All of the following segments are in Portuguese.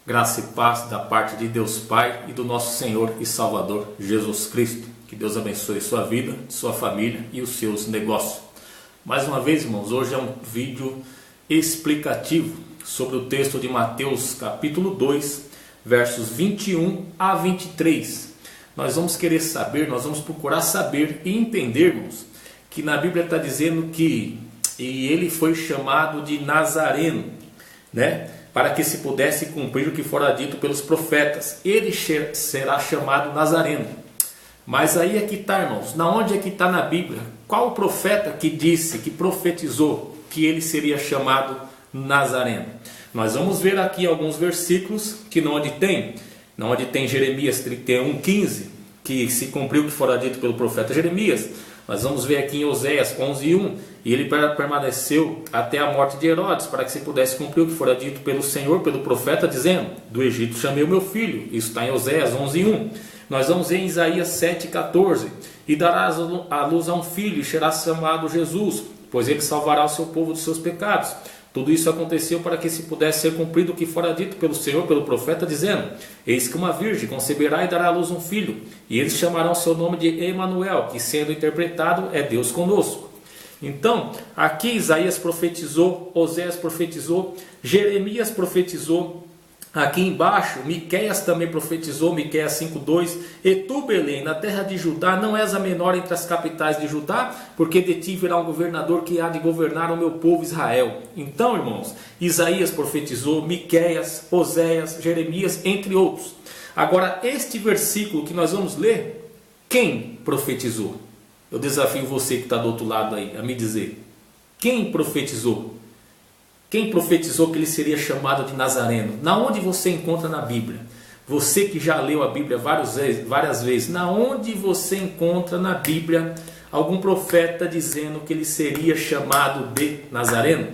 Graça e paz da parte de Deus Pai e do nosso Senhor e Salvador Jesus Cristo. Que Deus abençoe sua vida, sua família e os seus negócios. Mais uma vez, irmãos, hoje é um vídeo explicativo sobre o texto de Mateus capítulo 2, versos 21 a 23. Nós vamos querer saber, nós vamos procurar saber e entendermos que na Bíblia está dizendo que ele foi chamado de Nazareno, né? Para que se pudesse cumprir o que fora dito pelos profetas. Ele será chamado Nazareno. Mas aí é que está, irmãos, na onde é que está na Bíblia? Qual o profeta que disse, que profetizou que ele seria chamado Nazareno? Nós vamos ver aqui alguns versículos que onde tem Jeremias 31:15, que se cumpriu o que fora dito pelo profeta Jeremias. Nós vamos ver aqui em Oséias 11:1, e ele permaneceu até a morte de Herodes, para que se pudesse cumprir o que fora dito pelo Senhor, pelo profeta, dizendo: do Egito chamei o meu filho. Isso está em Oséias 11:1. Nós vamos ver em Isaías 7:14, e darás à luz a um filho, e será chamado Jesus, pois ele salvará o seu povo dos seus pecados. Tudo isso aconteceu para que se pudesse ser cumprido o que fora dito pelo Senhor, pelo profeta, dizendo: eis que uma virgem conceberá e dará à luz um filho, e eles chamarão seu nome de Emanuel, que sendo interpretado é Deus conosco. Então, aqui Isaías profetizou, Oséias profetizou, Jeremias profetizou. Aqui embaixo, Miqueias também profetizou, Miqueias 5:2. E tu, Belém, na terra de Judá, não és a menor entre as capitais de Judá, porque de ti virá um governador que há de governar o meu povo Israel. Então, irmãos, Isaías profetizou, Miqueias, Oséias, Jeremias, entre outros. Agora, este versículo que nós vamos ler, quem profetizou? Eu desafio você que está do outro lado aí a me dizer. Quem profetizou? Quem profetizou que ele seria chamado de Nazareno? Na onde você encontra na Bíblia? Você que já leu a Bíblia várias vezes, na onde você encontra na Bíblia algum profeta dizendo que ele seria chamado de Nazareno?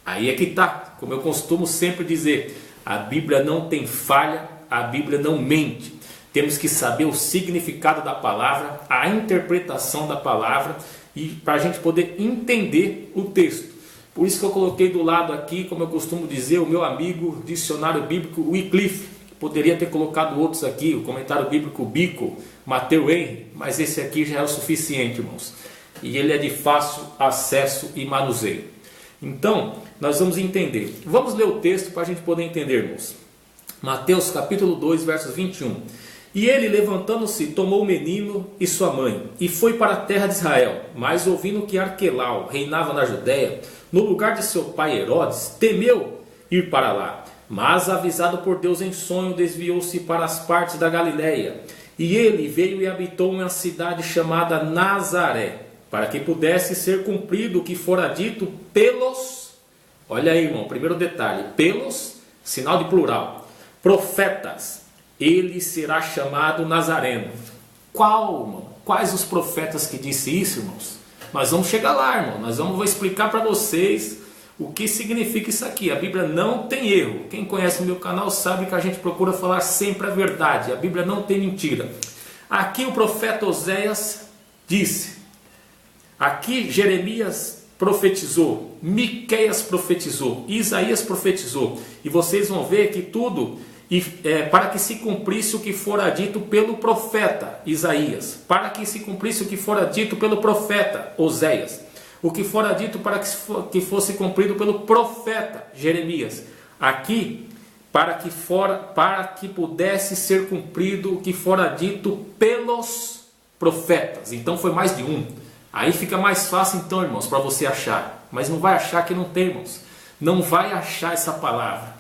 Aí é que está, como eu costumo sempre dizer, a Bíblia não tem falha, a Bíblia não mente. Temos que saber o significado da palavra, a interpretação da palavra, e para a gente poder entender o texto. Por isso que eu coloquei do lado aqui, como eu costumo dizer, o meu amigo dicionário bíblico Wycliffe. Poderia ter colocado outros aqui, o comentário bíblico Bico, Matthew Henry, mas esse aqui já é o suficiente, irmãos. E ele é de fácil acesso e manuseio. Então, nós vamos entender. Vamos ler o texto para a gente poder entender, irmãos. Mateus capítulo 2, versos 21. E ele, levantando-se, tomou o menino e sua mãe, e foi para a terra de Israel. Mas ouvindo que Arquelau reinava na Judéia, no lugar de seu pai Herodes, temeu ir para lá. Mas, avisado por Deus em sonho, desviou-se para as partes da Galiléia. E ele veio e habitou em uma cidade chamada Nazaré, para que pudesse ser cumprido o que fora dito pelos... Olha aí, irmão, primeiro detalhe. Pelos, sinal de plural, profetas. Ele será chamado Nazareno. Quais os profetas que disse isso, irmãos? Nós vamos chegar lá, irmão. Vou explicar para vocês o que significa isso aqui. A Bíblia não tem erro. Quem conhece o meu canal sabe que a gente procura falar sempre a verdade. A Bíblia não tem mentira. Aqui o profeta Oséias disse. Aqui Jeremias profetizou. Miqueias profetizou. Isaías profetizou. E vocês vão ver que tudo... para que se cumprisse o que fora dito pelo profeta Isaías, para que se cumprisse o que fora dito pelo profeta Oséias, o que fora dito para que fosse cumprido pelo profeta Jeremias, aqui para que pudesse ser cumprido o que fora dito pelos profetas. Então foi mais de um. Aí fica mais fácil então, irmãos, para você achar, mas não vai achar que não tem, irmãos. Não vai achar essa palavra.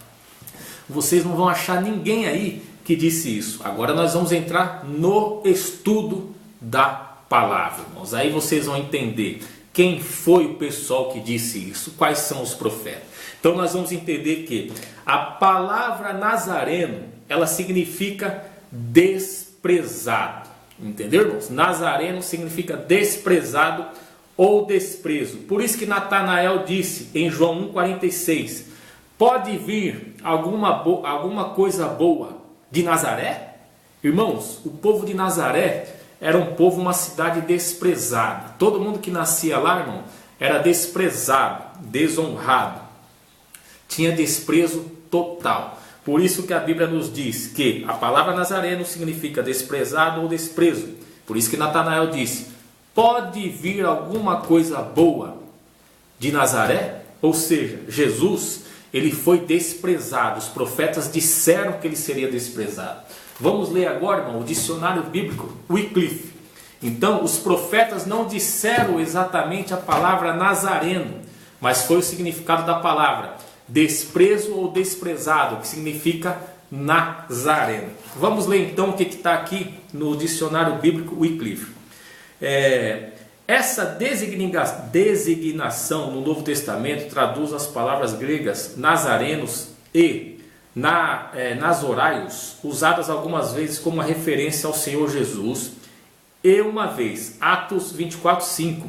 Vocês não vão achar ninguém aí que disse isso. Agora nós vamos entrar no estudo da palavra, irmãos. Aí vocês vão entender quem foi o pessoal que disse isso, quais são os profetas. Então nós vamos entender que a palavra Nazareno, ela significa desprezado. Entendeu, irmãos? Nazareno significa desprezado ou desprezo. Por isso que Natanael disse em João 1,46... pode vir alguma coisa boa de Nazaré? Irmãos, o povo de Nazaré era um povo, uma cidade desprezada. Todo mundo que nascia lá, irmão, era desprezado, desonrado. Tinha desprezo total. Por isso que a Bíblia nos diz que a palavra Nazareno significa desprezado ou desprezo. Por isso que Natanael disse: pode vir alguma coisa boa de Nazaré? Ou seja, Jesus, ele foi desprezado. Os profetas disseram que ele seria desprezado. Vamos ler agora, irmão, o dicionário bíblico Wycliffe. Então, os profetas não disseram exatamente a palavra Nazareno, mas foi o significado da palavra desprezo ou desprezado, que significa Nazareno. Vamos ler então o que está aqui no dicionário bíblico Wycliffe. Essa designação no Novo Testamento traduz as palavras gregas nazarenos e nazoraios, usadas algumas vezes como uma referência ao Senhor Jesus, e uma vez, Atos 24:5,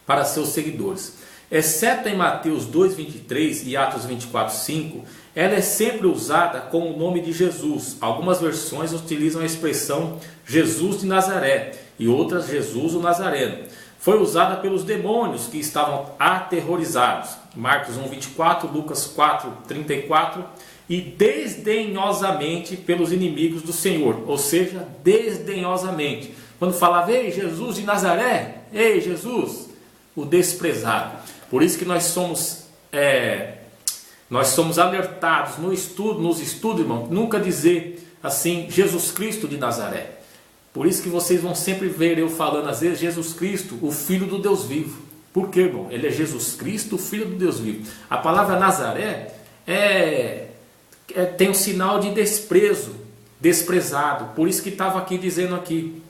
para seus seguidores. Exceto em Mateus 2:23 e Atos 24:5, ela é sempre usada com o nome de Jesus. Algumas versões utilizam a expressão Jesus de Nazaré e outras Jesus o Nazareno. Foi usada pelos demônios que estavam aterrorizados. Marcos 1:24, Lucas 4:34, e desdenhosamente pelos inimigos do Senhor, ou seja, desdenhosamente. Quando falava: ei, Jesus de Nazaré, ei, Jesus, o desprezado. Por isso que nós somos alertados nos estudos, irmão, nunca dizer assim, Jesus Cristo de Nazaré. Por isso que vocês vão sempre ver eu falando às vezes Jesus Cristo, o Filho do Deus vivo. Por quê, irmão? Ele é Jesus Cristo, o Filho do Deus vivo. A palavra Nazaré tem um sinal de desprezo, desprezado. Por isso que estava aqui dizendo aqui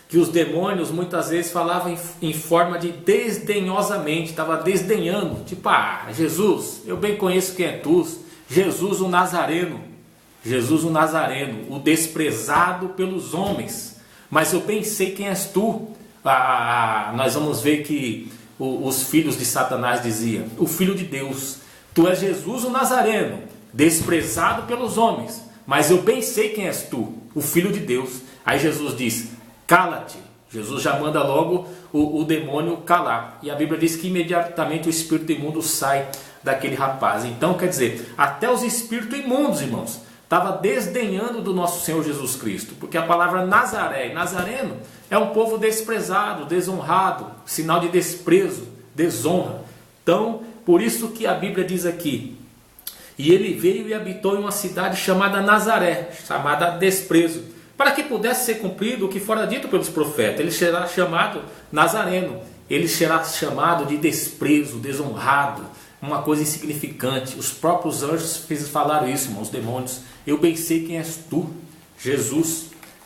que os demônios muitas vezes falavam em forma de desdenhosamente, estava desdenhando, tipo, Jesus, eu bem conheço quem é tu, Jesus o Nazareno, o desprezado pelos homens, mas eu bem sei quem és tu. Nós vamos ver que os filhos de Satanás diziam: o Filho de Deus, tu és Jesus o Nazareno, desprezado pelos homens, mas eu bem sei quem és tu, o Filho de Deus. Aí Jesus diz: cala-te. Jesus já manda logo o demônio calar. E a Bíblia diz que imediatamente o espírito imundo sai daquele rapaz. Então, quer dizer, até os espíritos imundos, irmãos, estavam desdenhando do nosso Senhor Jesus Cristo. Porque a palavra Nazaré e Nazareno é um povo desprezado, desonrado, sinal de desprezo, desonra. Então, por isso que a Bíblia diz aqui: e ele veio e habitou em uma cidade chamada Nazaré, chamada desprezo, para que pudesse ser cumprido o que fora dito pelos profetas. Ele será chamado Nazareno, ele será chamado de desprezo, desonrado, uma coisa insignificante. Os próprios anjos falaram isso, irmãos, os demônios: eu bem sei quem és tu, Jesus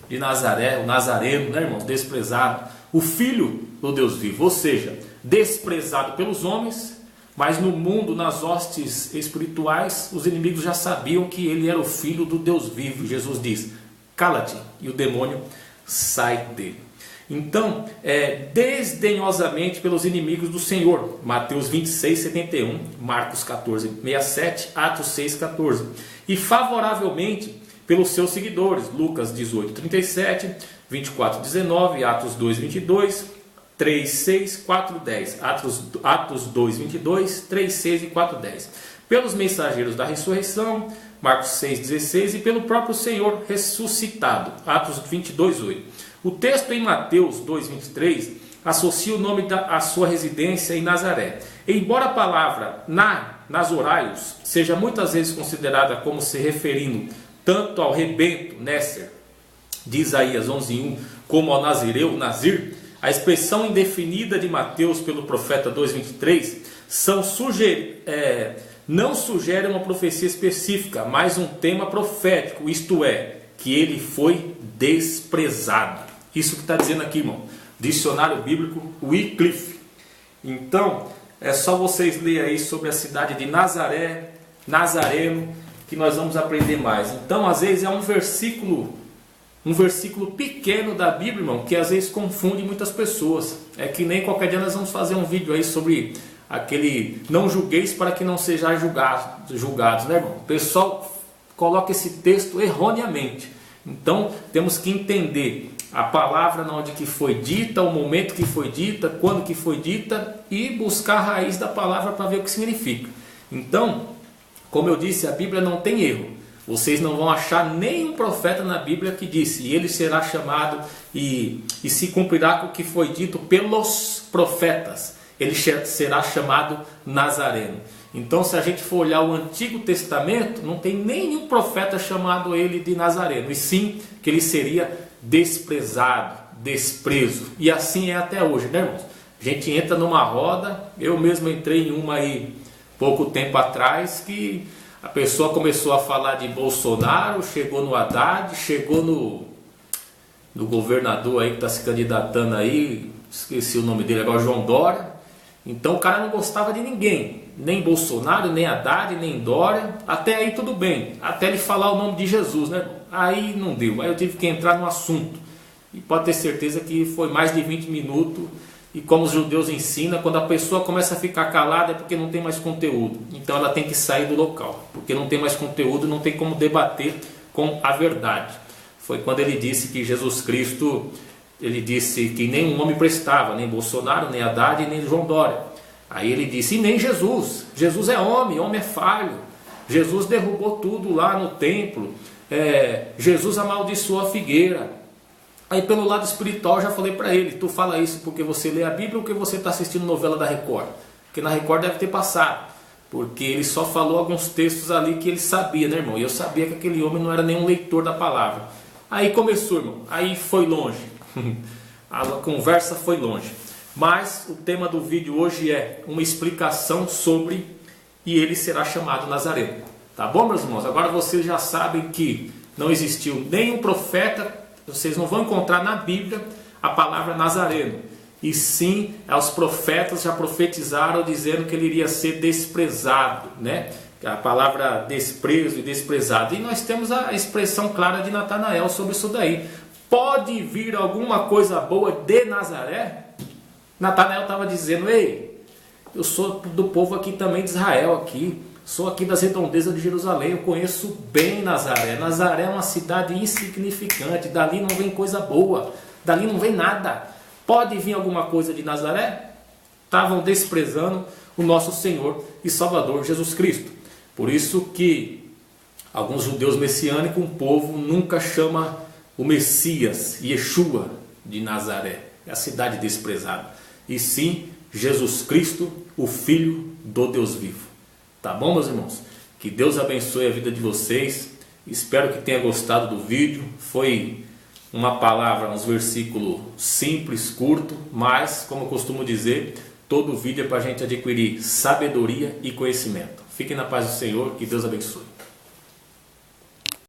de Nazaré, o Nazareno, né, irmãos, desprezado, o Filho do Deus vivo. Ou seja, desprezado pelos homens, mas no mundo, nas hostes espirituais, os inimigos já sabiam que ele era o Filho do Deus vivo. Jesus diz: cala-te, e o demônio sai dele. Então, desdenhosamente pelos inimigos do Senhor. Mateus 26:71, Marcos 14:67, Atos 6:14. E favoravelmente pelos seus seguidores. Lucas 18:37, 24:19, Atos 2:22, 3:6, 4:10. Atos 2:22, 3:6 e 4:10. Pelos mensageiros da ressurreição, Marcos 6:16, e pelo próprio Senhor ressuscitado, Atos 22:8. O texto em Mateus 2:23 associa o nome à sua residência em Nazaré. Embora a palavra Nazoraios seja muitas vezes considerada como se referindo tanto ao rebento, Néser, de Isaías 11:1, como ao Nazireu, Nazir, a expressão indefinida de Mateus pelo profeta 2:23 não sugere uma profecia específica, mas um tema profético, isto é, que ele foi desprezado. Isso que está dizendo aqui, irmão, dicionário bíblico Wycliffe. Então, é só vocês lerem aí sobre a cidade de Nazaré, Nazareno, que nós vamos aprender mais. Então, às vezes é um versículo pequeno da Bíblia, irmão, que às vezes confunde muitas pessoas. É que nem qualquer dia nós vamos fazer um vídeo aí sobre aquele não julgueis para que não sejais julgados, né, irmão? O pessoal coloca esse texto erroneamente. Então, temos que entender a palavra onde que foi dita, o momento que foi dita, quando que foi dita, e buscar a raiz da palavra para ver o que significa. Então, Como eu disse, a Bíblia não tem erro. Vocês não vão achar nenhum profeta na Bíblia que disse, e ele será chamado e se cumprirá com o que foi dito pelos profetas. Ele será chamado Nazareno. Então, se a gente for olhar o Antigo Testamento, não tem nenhum profeta chamado ele de Nazareno, e sim que ele seria desprezado, desprezo. E assim é até hoje, né, irmãos? A gente entra numa roda, eu mesmo entrei em uma aí pouco tempo atrás, que a pessoa começou a falar de Bolsonaro, chegou no Haddad, chegou no governador aí que está se candidatando aí, esqueci o nome dele agora, João Dória. Então o cara não gostava de ninguém, nem Bolsonaro, nem Haddad, nem Dória. Até aí tudo bem, até ele falar o nome de Jesus, né? Aí não deu, aí eu tive que entrar no assunto. E pode ter certeza que foi mais de 20 minutos. E como os judeus ensinam, quando a pessoa começa a ficar calada é porque não tem mais conteúdo. Então ela tem que sair do local, porque não tem mais conteúdo, não tem como debater com a verdade. Foi quando ele disse que Jesus Cristo, ele disse que nenhum homem prestava, nem Bolsonaro, nem Haddad, nem João Dória. Aí ele disse, e nem Jesus. Jesus é homem é falho. Jesus derrubou tudo lá no templo. Jesus amaldiçoou a figueira. Aí pelo lado espiritual eu já falei para ele, tu fala isso porque você lê a Bíblia ou porque você está assistindo novela da Record? Porque na Record deve ter passado, porque ele só falou alguns textos ali que ele sabia, né, irmão? E eu sabia que aquele homem não era nenhum leitor da palavra. Aí começou, irmão, aí foi longe, a conversa foi longe. Mas o tema do vídeo hoje é uma explicação sobre e ele será chamado Nazareno. Tá bom, meus irmãos? Agora vocês já sabem que não existiu nenhum profeta. Vocês não vão encontrar na Bíblia a palavra Nazareno. E sim, os profetas já profetizaram dizendo que ele iria ser desprezado, né? A palavra desprezo e desprezado. E nós temos a expressão clara de Natanael sobre isso daí. Pode vir alguma coisa boa de Nazaré? Natanael estava dizendo, ei, eu sou do povo aqui também de Israel aqui. Sou aqui das redondezas de Jerusalém, eu conheço bem Nazaré. Nazaré é uma cidade insignificante, dali não vem coisa boa, dali não vem nada. Pode vir alguma coisa de Nazaré? Estavam desprezando o nosso Senhor e Salvador Jesus Cristo. Por isso que alguns judeus messiânicos, um povo nunca chama o Messias, Yeshua, de Nazaré. É a cidade desprezada. E sim, Jesus Cristo, o Filho do Deus vivo. Tá bom, meus irmãos? Que Deus abençoe a vida de vocês. Espero que tenha gostado do vídeo. Foi uma palavra, uns versículos simples, curto, mas, como eu costumo dizer, todo vídeo é para a gente adquirir sabedoria e conhecimento. Fiquem na paz do Senhor. Que Deus abençoe.